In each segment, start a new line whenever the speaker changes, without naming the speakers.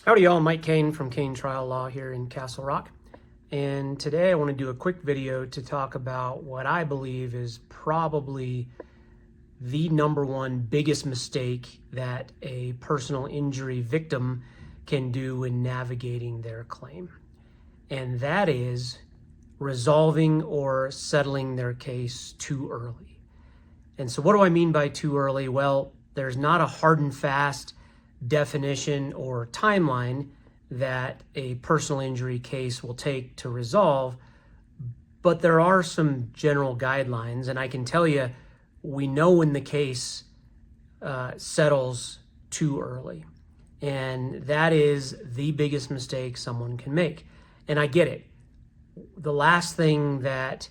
Howdy y'all, Mike Kane from Kane Trial Law here in Castle Rock. And today I want to do a quick video to talk about what I believe is probably the number one biggest mistake that a personal injury victim can do in navigating their claim. And that is resolving or settling their case too early. And so what do I mean by too early? Well, there's not a hard and fast definition or timeline that a personal injury case will take to resolve, but there are some general guidelines, and I can tell you, we know when the case settles too early, and that is the biggest mistake someone can make. And I get it. The last thing that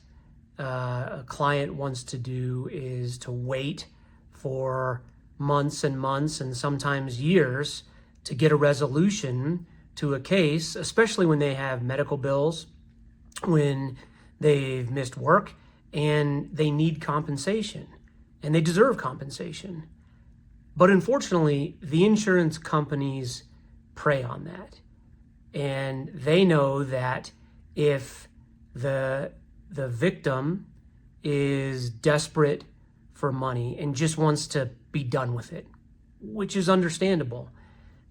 a client wants to do is to wait for months and months and sometimes years to get a resolution to a case, especially when they have medical bills, when they've missed work, and they need compensation, and they deserve compensation. But unfortunately, the insurance companies prey on that. And they know that if the victim is desperate for money and just wants to be done with it, which is understandable,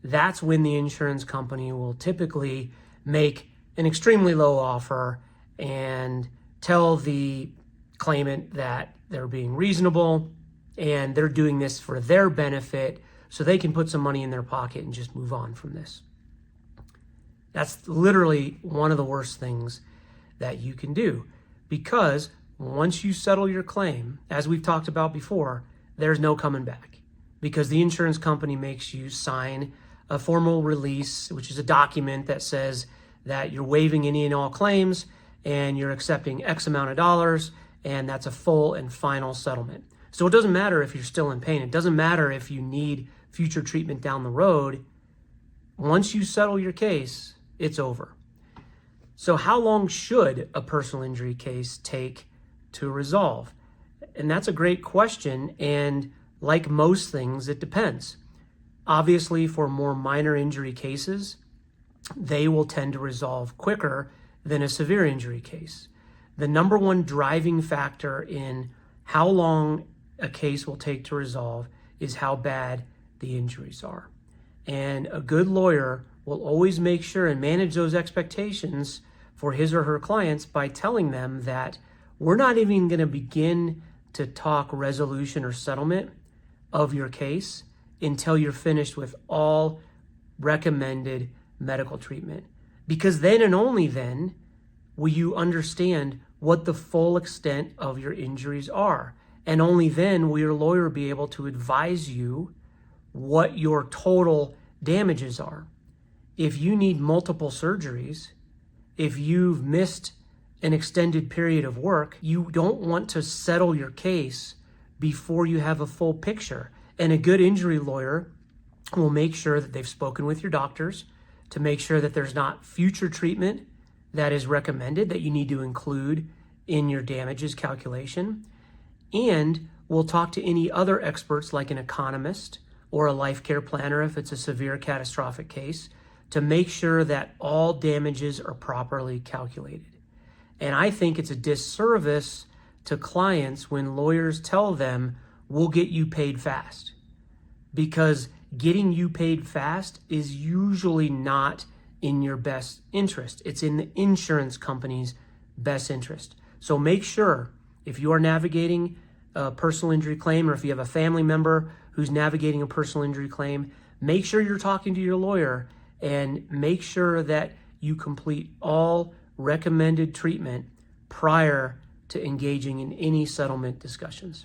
that's when the insurance company will typically make an extremely low offer and tell the claimant that they're being reasonable and they're doing this for their benefit so they can put some money in their pocket and just move on from this. That's literally one of the worst things that you can do, because once you settle your claim, as we've talked about before, there's no coming back, because the insurance company makes you sign a formal release, which is a document that says that you're waiving any and all claims and you're accepting X amount of dollars, and that's a full and final settlement. So it doesn't matter if you're still in pain. It doesn't matter if you need future treatment down the road. Once you settle your case, it's over. So how long should a personal injury case take to resolve? And that's a great question. And like most things, it depends. Obviously, for more minor injury cases, they will tend to resolve quicker than a severe injury case. The number one driving factor in how long a case will take to resolve is how bad the injuries are. And a good lawyer will always make sure and manage those expectations for his or her clients by telling them that we're not even going to begin to talk resolution or settlement of your case until you're finished with all recommended medical treatment. Because then and only then will you understand what the full extent of your injuries are. And only then will your lawyer be able to advise you what your total damages are. If you need multiple surgeries, if you've missed an extended period of work, you don't want to settle your case before you have a full picture. And a good injury lawyer will make sure that they've spoken with your doctors to make sure that there's not future treatment that is recommended that you need to include in your damages calculation. And we'll talk to any other experts like an economist or a life care planner if it's a severe catastrophic case, to make sure that all damages are properly calculated. And I think it's a disservice to clients when lawyers tell them, we'll get you paid fast, because getting you paid fast is usually not in your best interest. It's in the insurance company's best interest. So make sure, if you are navigating a personal injury claim, or if you have a family member who's navigating a personal injury claim, make sure you're talking to your lawyer and make sure that you complete all recommended treatment prior to engaging in any settlement discussions.